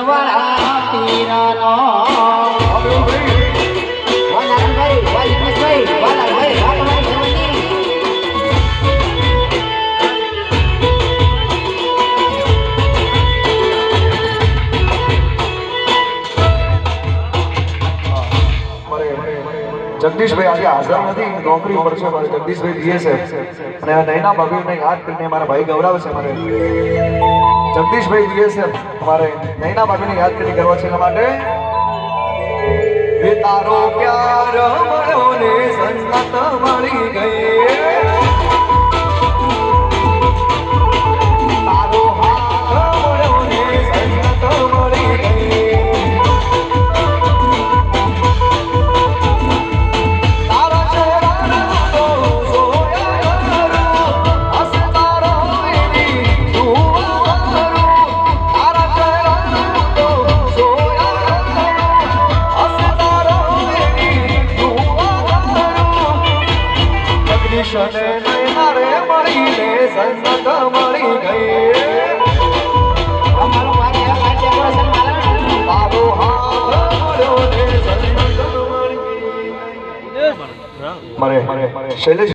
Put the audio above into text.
વાળા પીરનો નારાયણભાઈ વાલભાઈ વાલાભાઈ વાલભાઈ જગદીશભાઈ આજે હાજર નથી, નોકરી પર છે મારે જગદીશભાઈ જીએસએફ અને નૈના ભાભીને યાદ કરીને મારા ભાઈ ગૌરવ છે મારે જગદીશભાઈ જીએસએફ મારે નૈના ભાભીને યાદ કરીને કરવા છે એના માટે એ તારો પ્યાર મળ્યો ને સંગત મળી ગઈ તારો હાથ મળ્યો ને સંગત મળી ગઈ મારે શૈલેષ